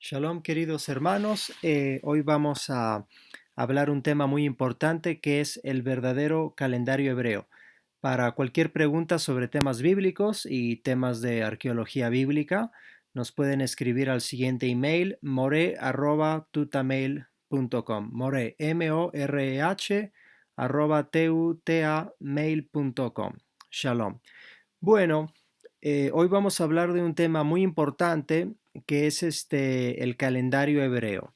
Shalom, queridos hermanos. Hoy vamos a hablar un tema muy importante que es el verdadero calendario hebreo. Para cualquier pregunta sobre temas bíblicos y temas de arqueología bíblica, nos pueden escribir al siguiente email more@tutamail.com. More, M-O-R-E-H, @tutamail.com. Shalom. Bueno, hoy vamos a hablar de un tema muy importante que es el calendario hebreo.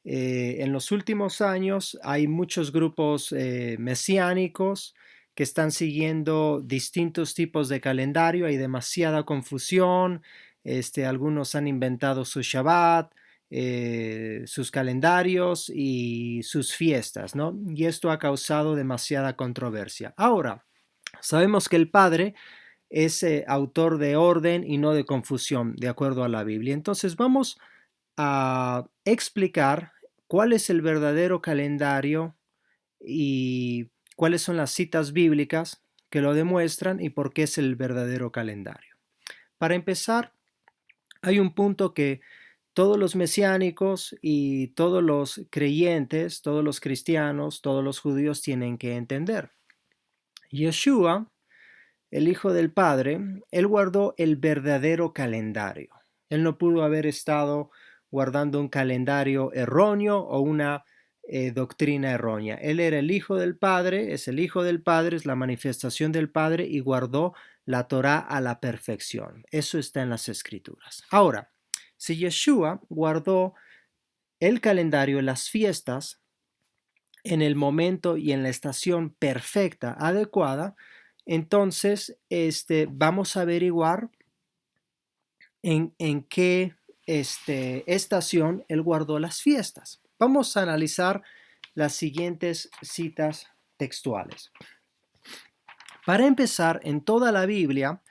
En los últimos años hay muchos grupos mesiánicos que están siguiendo distintos tipos de calendario, hay demasiada confusión, algunos han inventado su Shabbat, sus calendarios y sus fiestas, ¿no? Y esto ha causado demasiada controversia. Ahora, sabemos que el Padre es autor de orden y no de confusión, de acuerdo a la Biblia. Entonces vamos a explicar cuál es el verdadero calendario y cuáles son las citas bíblicas que lo demuestran y por qué es el verdadero calendario. Para empezar, hay un punto que todos los mesiánicos y todos los creyentes, todos los cristianos, todos los judíos tienen que entender. Yeshua, el Hijo del Padre, él guardó el verdadero calendario. Él no pudo haber estado guardando un calendario erróneo o una doctrina errónea. Él era el Hijo del Padre, es el Hijo del Padre, es la manifestación del Padre y guardó la Torá a la perfección. Eso está en las Escrituras. Ahora, si Yeshua guardó el calendario, las fiestas, en el momento y en la estación perfecta, adecuada, entonces vamos a averiguar en qué estación él guardó las fiestas. Vamos a analizar las siguientes citas textuales. Para empezar, en toda la Biblia,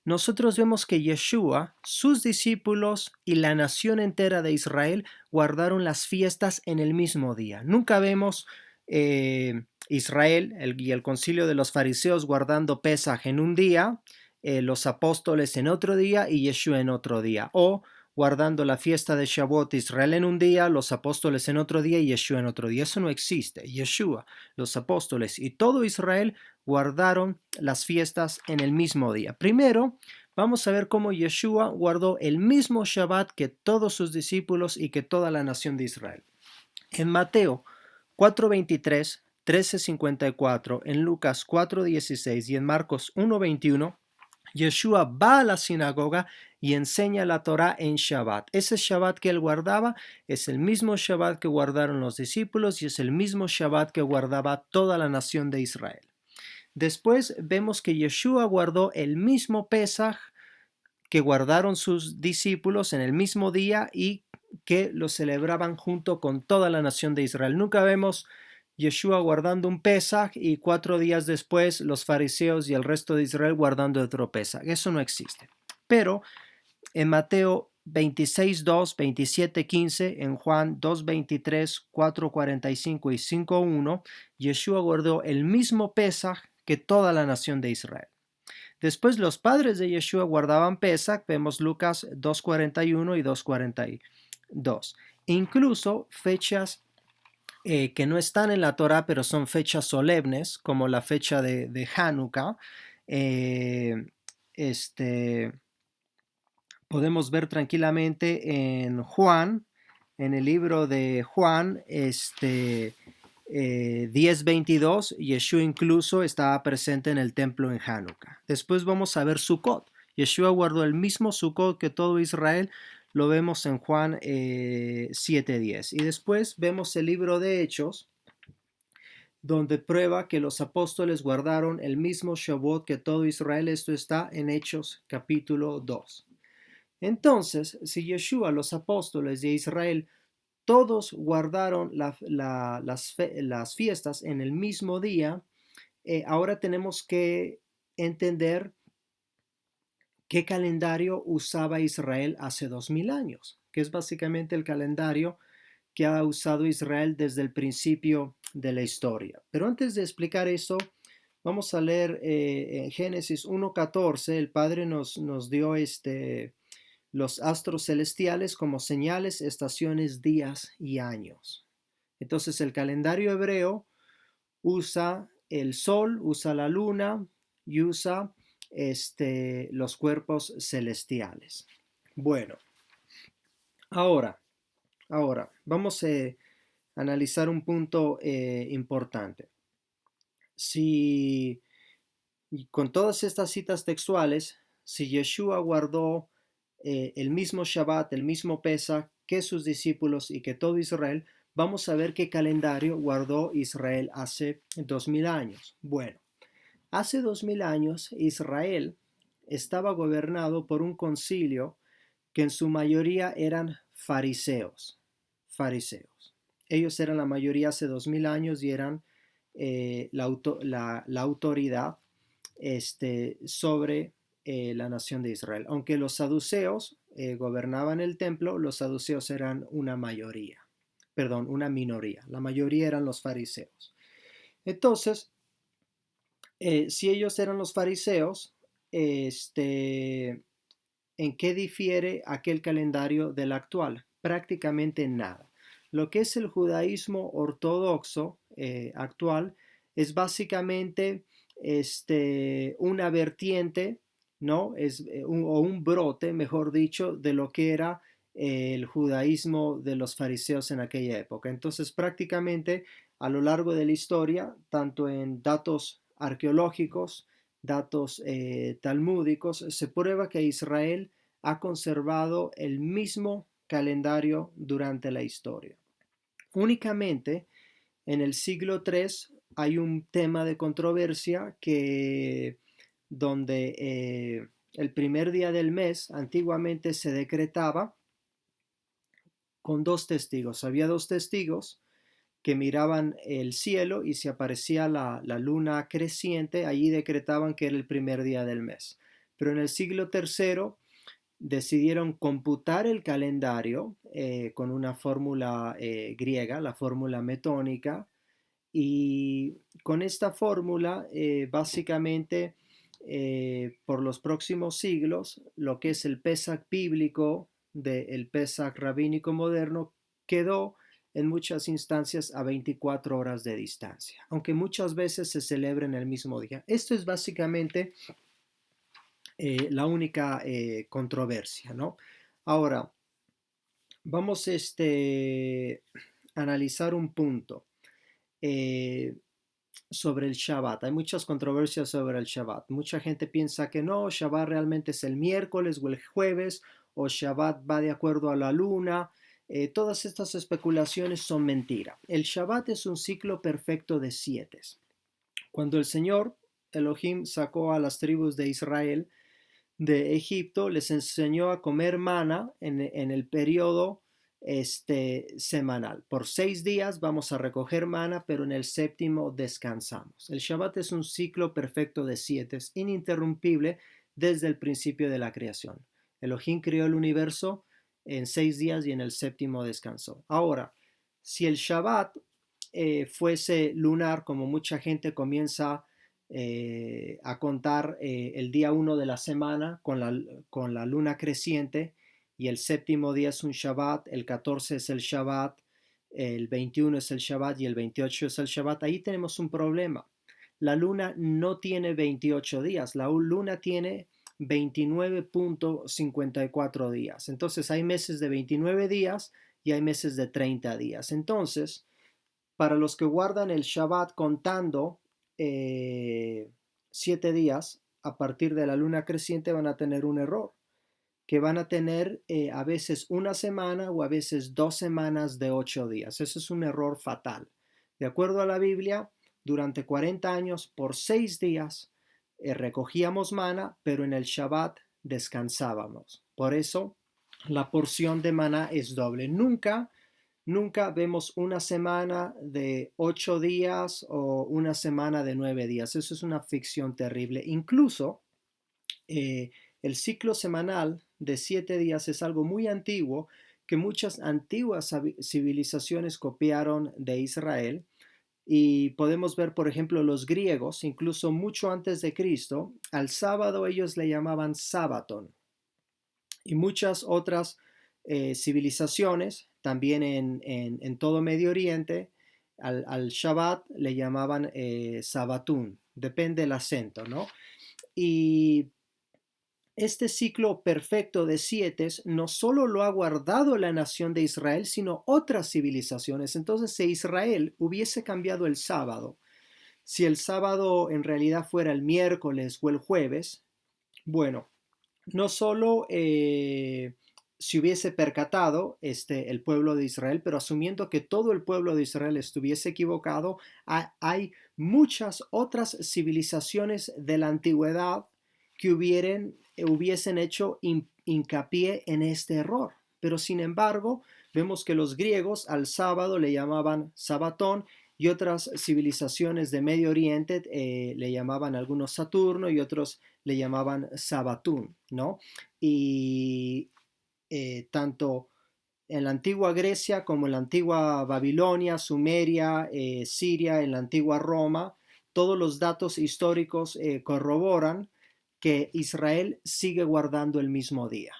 nosotros vemos que Yeshua, sus discípulos y la nación entera de Israel guardaron las fiestas en el mismo día. Nunca vemos Israel y el concilio de los fariseos guardando Pesaj en un día, los apóstoles en otro día y Yeshua en otro día. O guardando la fiesta de Shavuot Israel en un día, los apóstoles en otro día y Yeshua en otro día. Eso no existe. Yeshua, los apóstoles y todo Israel guardaron las fiestas en el mismo día. Primero, vamos a ver cómo Yeshua guardó el mismo Shabbat que todos sus discípulos y que toda la nación de Israel. En Mateo 4:23, 13:54, en Lucas 4:16 y en Marcos 1:21, Yeshua va a la sinagoga y enseña la Torá en Shabbat. Ese Shabbat que él guardaba es el mismo Shabbat que guardaron los discípulos y es el mismo Shabbat que guardaba toda la nación de Israel. Después vemos que Yeshua guardó el mismo Pesaj que guardaron sus discípulos en el mismo día y que lo celebraban junto con toda la nación de Israel. Nunca vemos Yeshua guardando un Pesaj y 4 días después los fariseos y el resto de Israel guardando otro Pesaj. Eso no existe. Pero en Mateo 26:2, 27:15, en Juan 2:23, 4:45 y 5:1, Yeshua guardó el mismo Pesaj que toda la nación de Israel. Después los padres de Yeshua guardaban Pesach, vemos Lucas 2:41 y 2:42. Incluso fechas que no están en la Torah, pero son fechas solemnes, como la fecha de Hanukkah. Eh, este, Podemos ver tranquilamente en Juan, en el libro de Juan, 10:22, Yeshua incluso estaba presente en el templo en Hanukkah. Después vamos a ver Sukkot. Yeshua guardó el mismo Sukkot que todo Israel, lo vemos en Juan 7:10. Y después vemos el libro de Hechos, donde prueba que los apóstoles guardaron el mismo Shavuot que todo Israel. Esto está en Hechos capítulo 2. Entonces, si Yeshua, los apóstoles de Israel, todos guardaron las fiestas en el mismo día, ahora tenemos que entender qué calendario usaba Israel hace 2000 años, que es básicamente el calendario que ha usado Israel desde el principio de la historia. Pero antes de explicar eso, vamos a leer en Génesis 1:14, el Padre nos dio los astros celestiales como señales, estaciones, días y años. Entonces el calendario hebreo usa el sol, usa la luna y usa los cuerpos celestiales. Bueno, ahora, vamos a analizar un punto importante. Si con todas estas citas textuales, si Yeshua guardó el mismo Shabbat, el mismo Pesach que sus discípulos y que todo Israel, vamos a ver qué calendario guardó Israel hace 2000 años. Bueno, hace 2000 años Israel estaba gobernado por un concilio que en su mayoría eran fariseos. Fariseos. Ellos eran la mayoría hace 2000 años y eran la autoridad sobre la nación de Israel. Aunque los saduceos gobernaban el templo, los saduceos eran una mayoría, perdón, una minoría. La mayoría eran los fariseos. Entonces, si ellos eran los fariseos, ¿en qué difiere aquel calendario del actual? Prácticamente nada. Lo que es el judaísmo ortodoxo actual es básicamente una vertiente, ¿no? O un brote, mejor dicho, de lo que era el judaísmo de los fariseos en aquella época. Entonces, prácticamente a lo largo de la historia, tanto en datos arqueológicos, datos talmúdicos, se prueba que Israel ha conservado el mismo calendario durante la historia. Únicamente en el siglo III hay un tema de controversia donde el primer día del mes antiguamente se decretaba con dos testigos. Había dos testigos que miraban el cielo y si aparecía la luna creciente, allí decretaban que era el primer día del mes. Pero en el siglo III decidieron computar el calendario con una fórmula griega, la fórmula metónica, y con esta fórmula básicamente por los próximos siglos lo que es el Pesach bíblico del Pesach rabínico moderno quedó en muchas instancias a 24 horas de distancia, aunque muchas veces se celebra en el mismo día. Esto es básicamente la única controversia, ¿no? Ahora, vamos a analizar un punto sobre el Shabbat. Hay muchas controversias sobre el Shabbat. Mucha gente piensa que no, Shabbat realmente es el miércoles o el jueves, o Shabbat va de acuerdo a la luna. Todas estas especulaciones son mentira. El Shabbat es un ciclo perfecto de 7. Cuando el Señor Elohim sacó a las tribus de Israel de Egipto, les enseñó a comer mana en el periodo semanal. Por 6 días vamos a recoger mana, pero en el séptimo descansamos. El Shabbat es un ciclo perfecto de 7, es ininterrumpible desde el principio de la creación. Elohim creó el universo en 6 días y en el séptimo descansó. Ahora, si el Shabbat fuese lunar, como mucha gente comienza a contar el día 1 de la semana con la luna creciente, y el séptimo día es un Shabbat, el 14 es el Shabbat, el 21 es el Shabbat y el 28 es el Shabbat. Ahí tenemos un problema. La luna no tiene 28 días, la luna tiene 29.54 días. Entonces hay meses de 29 días y hay meses de 30 días. Entonces, para los que guardan el Shabbat contando 7 días a partir de la luna creciente, van a tener un error, que van a tener a veces una semana o a veces 2 semanas de 8 días. Ese es un error fatal. De acuerdo a la Biblia, durante 40 años, por 6 días, recogíamos mana, pero en el Shabbat descansábamos. Por eso, la porción de maná es doble. Nunca vemos una semana de 8 días o una semana de 9 días. Eso es una ficción terrible. Incluso el ciclo semanal de 7 días es algo muy antiguo que muchas antiguas civilizaciones copiaron de Israel. Y podemos ver, por ejemplo, los griegos, incluso mucho antes de Cristo, al sábado ellos le llamaban sábaton. y muchas otras civilizaciones, también en todo Medio Oriente, al Shabbat le llamaban Sabatún, depende del acento, ¿no? Y este ciclo perfecto de siete no solo lo ha guardado la nación de Israel, sino otras civilizaciones. Entonces, si Israel hubiese cambiado el sábado, si el sábado en realidad fuera el miércoles o el jueves, bueno, no solo se hubiese percatado el pueblo de Israel, pero asumiendo que todo el pueblo de Israel estuviese equivocado, hay muchas otras civilizaciones de la antigüedad que hubiesen hecho hincapié en este error. Pero sin embargo, vemos que los griegos al sábado le llamaban sabatón y otras civilizaciones de Medio Oriente le llamaban algunos Saturno y otros le llamaban Sabatún, ¿no? Y tanto en la antigua Grecia como en la antigua Babilonia, Sumeria, Siria, en la antigua Roma, todos los datos históricos corroboran que Israel sigue guardando el mismo día,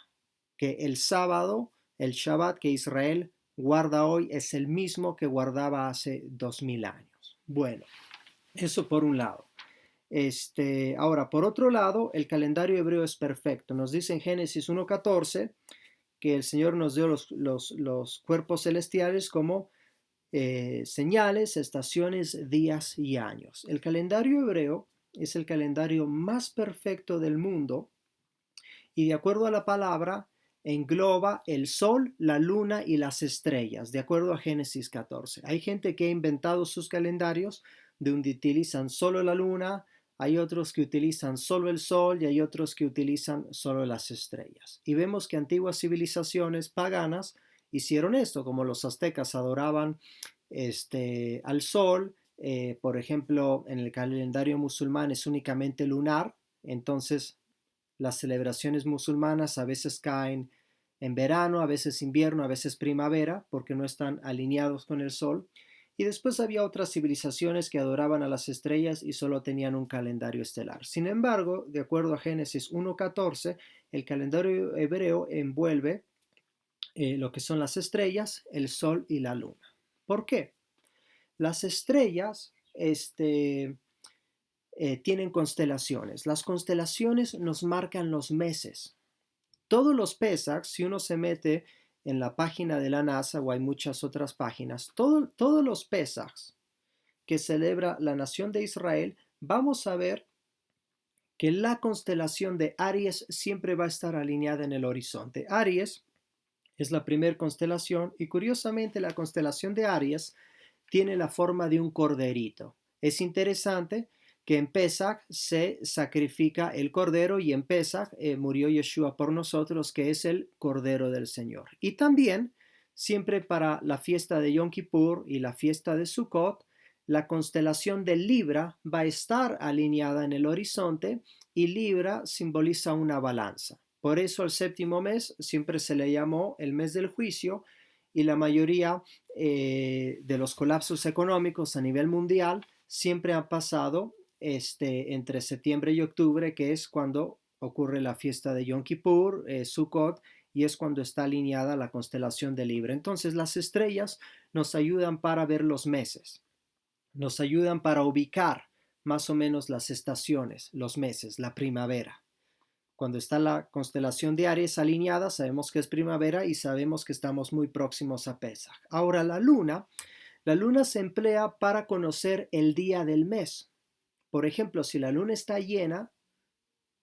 que el sábado, el Shabbat que Israel guarda hoy es el mismo que guardaba hace 2000 años. Bueno, eso por un lado. Ahora, por otro lado, el calendario hebreo es perfecto. Nos dice en Génesis 1.14 que el Señor nos dio los cuerpos celestiales como señales, estaciones, días y años. El calendario hebreo es el calendario más perfecto del mundo y de acuerdo a la palabra engloba el sol, la luna y las estrellas, de acuerdo a Génesis 14. Hay gente que ha inventado sus calendarios donde utilizan solo la luna, hay otros que utilizan solo el sol y hay otros que utilizan solo las estrellas. Y vemos que antiguas civilizaciones paganas hicieron esto, como los aztecas adoraban al sol, por ejemplo, en el calendario musulmán es únicamente lunar, entonces las celebraciones musulmanas a veces caen en verano, a veces invierno, a veces primavera, porque no están alineados con el sol. Y después había otras civilizaciones que adoraban a las estrellas y solo tenían un calendario estelar. Sin embargo, de acuerdo a Génesis 1.14, el calendario hebreo envuelve lo que son las estrellas, el sol y la luna. ¿Por qué? Las estrellas tienen constelaciones. Las constelaciones nos marcan los meses. Todos los Pesach, si uno se mete en la página de la NASA o hay muchas otras páginas, todos los Pesach que celebra la nación de Israel, vamos a ver que la constelación de Aries siempre va a estar alineada en el horizonte. Aries es la primera constelación y curiosamente la constelación de Aries tiene la forma de un corderito. Es interesante que en Pesach se sacrifica el cordero y en Pesach murió Yeshua por nosotros, que es el cordero del Señor. Y también, siempre para la fiesta de Yom Kippur y la fiesta de Sukkot, la constelación de Libra va a estar alineada en el horizonte y Libra simboliza una balanza. Por eso el séptimo mes siempre se le llamó el mes del juicio y la mayoría de los colapsos económicos a nivel mundial siempre han pasado entre septiembre y octubre, que es cuando ocurre la fiesta de Yom Kippur, Sukkot, y es cuando está alineada la constelación de Libra. Entonces las estrellas nos ayudan para ver los meses, nos ayudan para ubicar más o menos las estaciones, los meses, la primavera. Cuando está la constelación de Aries alineada, sabemos que es primavera y sabemos que estamos muy próximos a Pesaj. Ahora la luna se emplea para conocer el día del mes. Por ejemplo, si la luna está llena,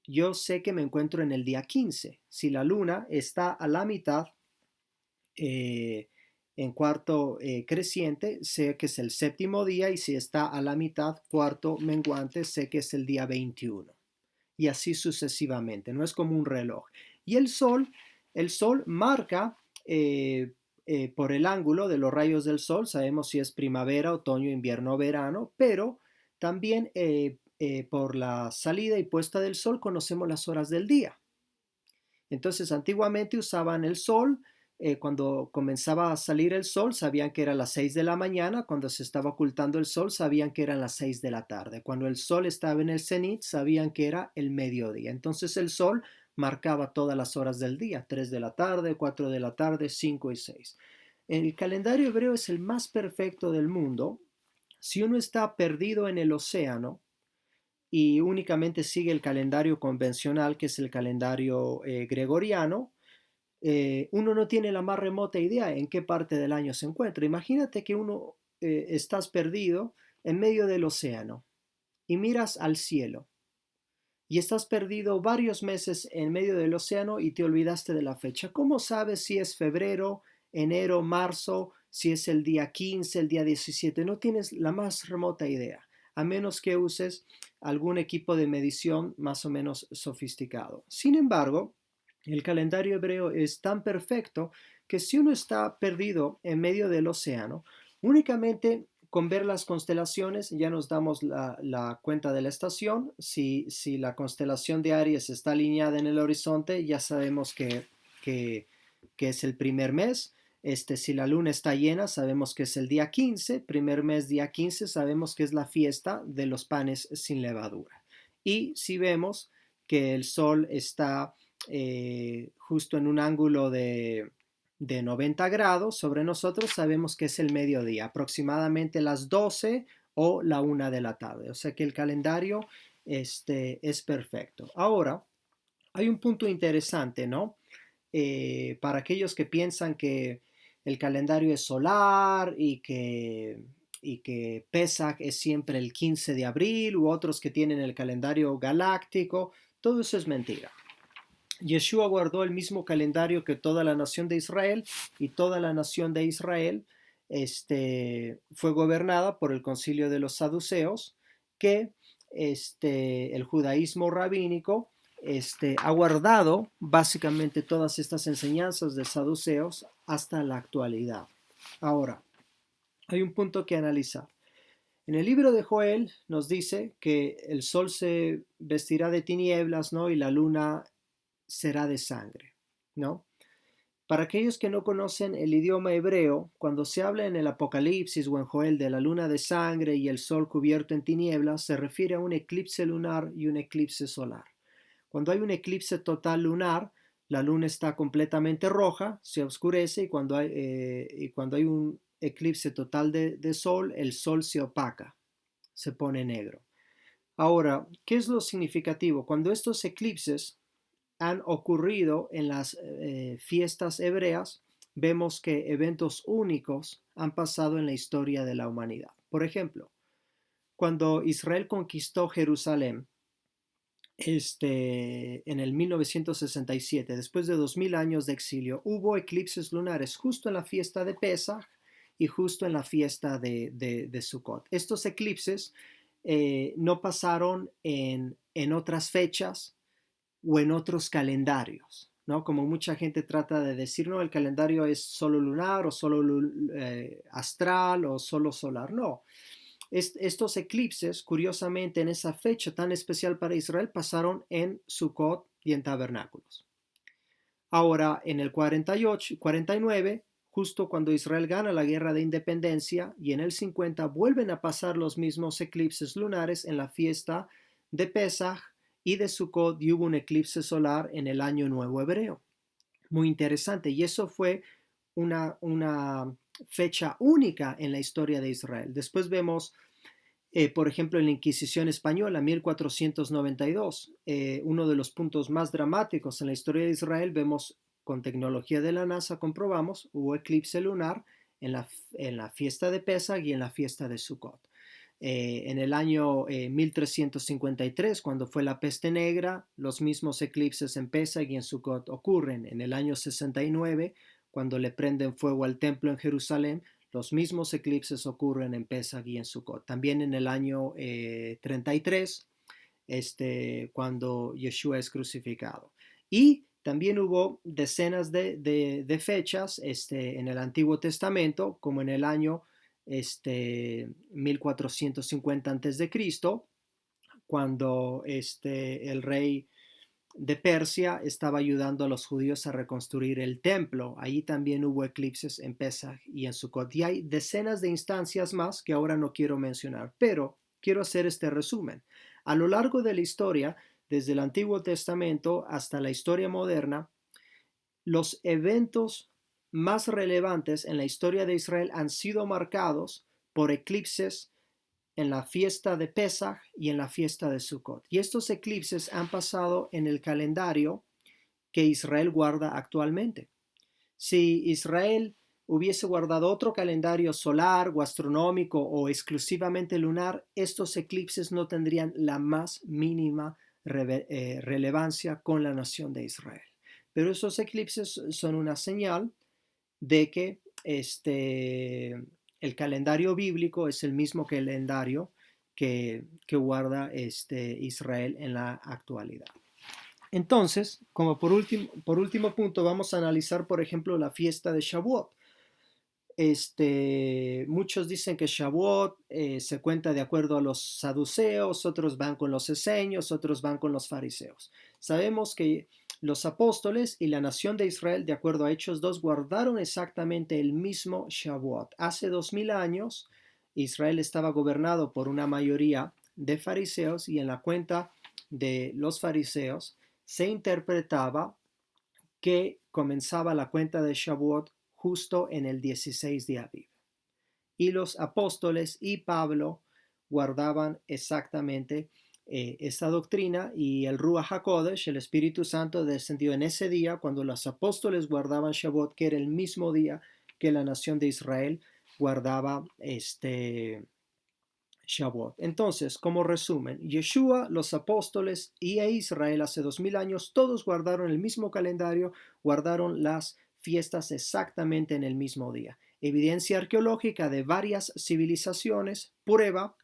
yo sé que me encuentro en el día 15. Si la luna está a la mitad, en cuarto creciente, sé que es el séptimo día y si está a la mitad, cuarto menguante, sé que es el día 21. Y así sucesivamente, no es como un reloj. Y el sol marca por el ángulo de los rayos del sol, sabemos si es primavera, otoño, invierno o verano, pero también por la salida y puesta del sol conocemos las horas del día. Entonces, antiguamente usaban el sol. Cuando comenzaba a salir el sol, sabían que era las 6 de la mañana. Cuando se estaba ocultando el sol, sabían que eran las 6 de la tarde. Cuando el sol estaba en el cenit, sabían que era el mediodía. Entonces, el sol marcaba todas las horas del día, 3 de la tarde, 4 de la tarde, 5 y 6. El calendario hebreo es el más perfecto del mundo. Si uno está perdido en el océano y únicamente sigue el calendario convencional, que es el calendario gregoriano, uno no tiene la más remota idea en qué parte del año se encuentra. Imagínate que uno estás perdido en medio del océano y miras al cielo y estás perdido varios meses en medio del océano y te olvidaste de la fecha. ¿Cómo sabes si es febrero, enero, marzo, si es el día 15, el día 17? No tienes la más remota idea, a menos que uses algún equipo de medición más o menos sofisticado. Sin embargo, el calendario hebreo es tan perfecto que si uno está perdido en medio del océano, únicamente con ver las constelaciones ya nos damos la cuenta de la estación. Si la constelación de Aries está alineada en el horizonte, ya sabemos que, que es el primer mes. Si la luna está llena, sabemos que es el día 15, primer mes, día 15, sabemos que es la fiesta de los panes sin levadura. Y si vemos que el sol está justo en un ángulo de 90 grados sobre nosotros, sabemos que es el mediodía, aproximadamente las 12 o la 1 de la tarde. O sea que el calendario es perfecto. Ahora, hay un punto interesante, ¿no? Para aquellos que piensan que el calendario es solar y que Pesach es siempre el 15 de abril, u otros que tienen el calendario galáctico, todo eso es mentira. Yeshua guardó el mismo calendario que toda la nación de Israel, y toda la nación de Israel fue gobernada por el concilio de los saduceos, que el judaísmo rabínico ha guardado básicamente todas estas enseñanzas de saduceos hasta la actualidad. Ahora, hay un punto que analizar. En el libro de Joel nos dice que el sol se vestirá de tinieblas, ¿no? Y la luna será de sangre, ¿no? Para aquellos que no conocen el idioma hebreo, cuando se habla en el Apocalipsis o en Joel de la luna de sangre y el sol cubierto en tinieblas, se refiere a un eclipse lunar y un eclipse solar. Cuando hay un eclipse total lunar, la luna está completamente roja, se oscurece, y cuando hay un eclipse total de sol, el sol se opaca, se pone negro. Ahora, ¿qué es lo significativo? Cuando estos eclipses han ocurrido en las fiestas hebreas, vemos que eventos únicos han pasado en la historia de la humanidad. Por ejemplo, cuando Israel conquistó Jerusalén, en el 1967, después de 2000 años de exilio, hubo eclipses lunares justo en la fiesta de Pesach y justo en la fiesta de Sukkot. Estos eclipses no pasaron en otras fechas o en otros calendarios, ¿no? Como mucha gente trata de decir, no, el calendario es solo lunar o solo astral o solo solar. No, estos eclipses, curiosamente, en esa fecha tan especial para Israel, pasaron en Sukkot y en tabernáculos. Ahora, en el 48, 49, justo cuando Israel gana la guerra de independencia, y en el 50 vuelven a pasar los mismos eclipses lunares en la fiesta de Pesach y de Sukkot, y hubo un eclipse solar en el Año Nuevo Hebreo. Muy interesante, y eso fue una fecha única en la historia de Israel. Después vemos, por ejemplo, en la Inquisición Española, 1492, uno de los puntos más dramáticos en la historia de Israel. Vemos con tecnología de la NASA, comprobamos, hubo eclipse lunar en la fiesta de Pesach y en la fiesta de Sukkot. En el año 1353, cuando fue la peste negra, los mismos eclipses en Pesach y en Sukkot ocurren. En el año 69, cuando le prenden fuego al templo en Jerusalén, los mismos eclipses ocurren en Pesach y en Sukkot. También en el año 33, cuando Yeshua es crucificado. Y también hubo decenas de fechas en el Antiguo Testamento, como en el año 1450 a.C., cuando el rey de Persia estaba ayudando a los judíos a reconstruir el templo. Ahí también hubo eclipses en Pesach y en Sukkot. Y hay decenas de instancias más que ahora no quiero mencionar, pero quiero hacer este resumen. A lo largo de la historia desde el Antiguo Testamento hasta la historia moderna, los eventos más relevantes en la historia de Israel han sido marcados por eclipses en la fiesta de Pesaj y en la fiesta de Sukkot. Y estos eclipses han pasado en el calendario que Israel guarda actualmente. Si Israel hubiese guardado otro calendario solar o astronómico o exclusivamente lunar, estos eclipses no tendrían la más mínima relevancia con la nación de Israel. Pero esos eclipses son una señal de que el calendario bíblico es el mismo calendario que guarda Israel en la actualidad. Entonces, como por último punto, vamos a analizar, por ejemplo, la fiesta de Shavuot. Muchos dicen que Shavuot se cuenta de acuerdo a los saduceos, otros van con los eseños, otros van con los fariseos. Sabemos que los apóstoles y la nación de Israel, de acuerdo a Hechos 2, guardaron exactamente el mismo Shavuot. Hace 2000 años, Israel estaba gobernado por una mayoría de fariseos y en la cuenta de los fariseos se interpretaba que comenzaba la cuenta de Shavuot justo en el 16 de Aviv. Y los apóstoles y Pablo guardaban exactamente esta doctrina, y el Ruach HaKodesh, el Espíritu Santo, descendió en ese día cuando los apóstoles guardaban Shavuot, que era el mismo día que la nación de Israel guardaba Shavuot. Entonces, como resumen, Yeshua, los apóstoles y Israel hace 2000 años, todos guardaron el mismo calendario, guardaron las fiestas exactamente en el mismo día. Evidencia arqueológica de varias civilizaciones prueba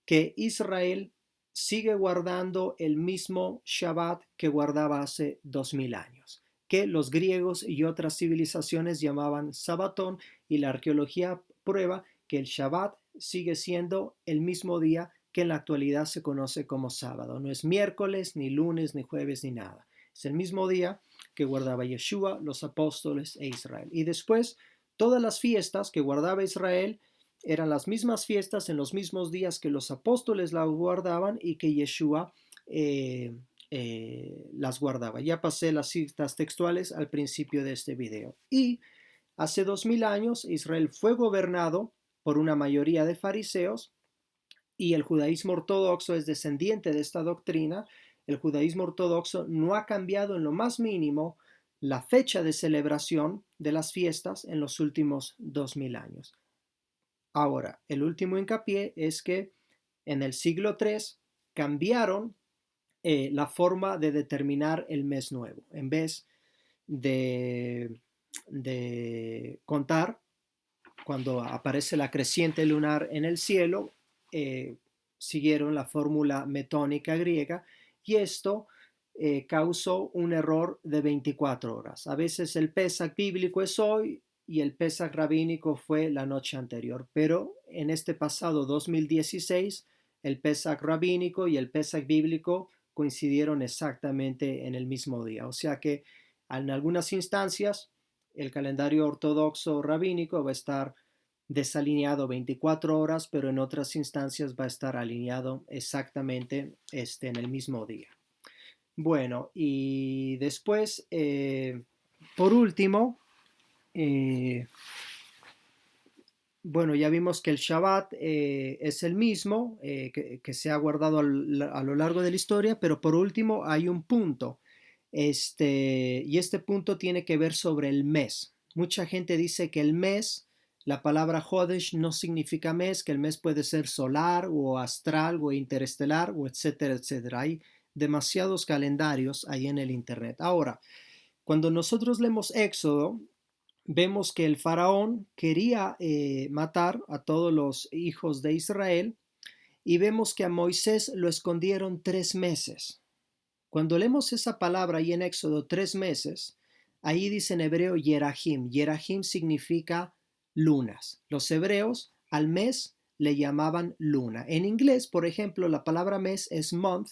que Israel sigue guardando el mismo Shabbat que guardaba hace 2000 años, que los griegos y otras civilizaciones llamaban Sabatón, y la arqueología prueba que el Shabbat sigue siendo el mismo día que en la actualidad se conoce como sábado. No es miércoles, ni lunes, ni jueves, ni nada. Es el mismo día que guardaba Yeshua, los apóstoles e Israel. Y después, todas las fiestas que guardaba Israel eran las mismas fiestas en los mismos días que los apóstoles las guardaban y que Yeshua las guardaba. Ya pasé las citas textuales al principio de este video. Y hace 2000 años Israel fue gobernado por una mayoría de fariseos, y el judaísmo ortodoxo es descendiente de esta doctrina. El judaísmo ortodoxo no ha cambiado en lo más mínimo la fecha de celebración de las fiestas en los últimos 2000 años. Ahora, el último hincapié es que en el siglo III cambiaron la forma de determinar el mes nuevo. En vez de contar cuando aparece la creciente lunar en el cielo, siguieron la fórmula metónica griega, y esto causó un error de 24 horas. A veces el Pesaj bíblico es hoy y el Pesaj rabínico fue la noche anterior, pero en este pasado 2016 el Pesaj rabínico y el Pesaj bíblico coincidieron exactamente en el mismo día. O sea que en algunas instancias el calendario ortodoxo rabínico va a estar desalineado 24 horas, pero en otras instancias va a estar alineado exactamente en el mismo día. Bueno, y después, por último, bueno, ya vimos que el Shabbat es el mismo que se ha guardado a lo largo de la historia, pero por último hay un punto. Y este punto tiene que ver sobre el mes. Mucha gente dice que el mes, la palabra Hodesh no significa mes, que el mes puede ser solar o astral o interestelar o etcétera, etcétera. Hay demasiados calendarios ahí en el internet. Ahora, cuando nosotros leemos Éxodo, vemos que el faraón quería matar a todos los hijos de Israel, y vemos que a Moisés lo escondieron 3 meses. Cuando leemos esa palabra ahí en Éxodo, 3 meses, ahí dice en hebreo Yerahim. Yerahim significa lunas. Los hebreos al mes le llamaban luna. En inglés, por ejemplo, la palabra mes es month,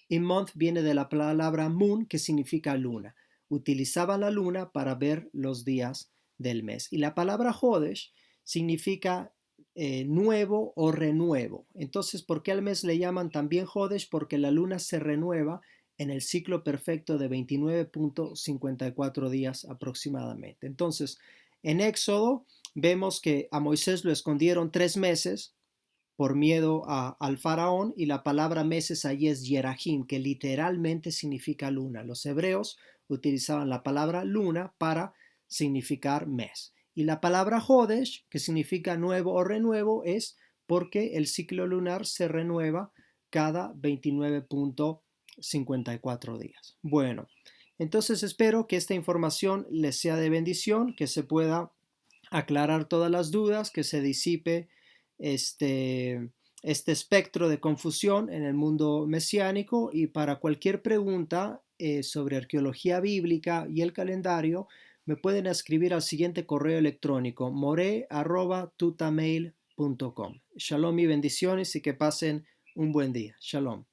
y month viene de la palabra moon, que significa luna. Utilizaban la luna para ver los días del mes. Y la palabra Hodesh significa nuevo o renuevo. Entonces, ¿por qué al mes le llaman también Hodesh? Porque la luna se renueva en el ciclo perfecto de 29.54 días aproximadamente. Entonces, en Éxodo vemos que a Moisés lo escondieron 3 meses por miedo al faraón, y la palabra meses allí es yerahim, que literalmente significa luna. Los hebreos utilizaban la palabra luna para significar mes. Y la palabra Hodesh, que significa nuevo o renuevo, es porque el ciclo lunar se renueva cada 29.54 días. Bueno, entonces espero que esta información les sea de bendición, que se pueda aclarar todas las dudas, que se disipe este espectro de confusión en el mundo mesiánico. Y para cualquier pregunta sobre arqueología bíblica y el calendario, me pueden escribir al siguiente correo electrónico: more@tutamail.com. Shalom y bendiciones, y que pasen un buen día. Shalom.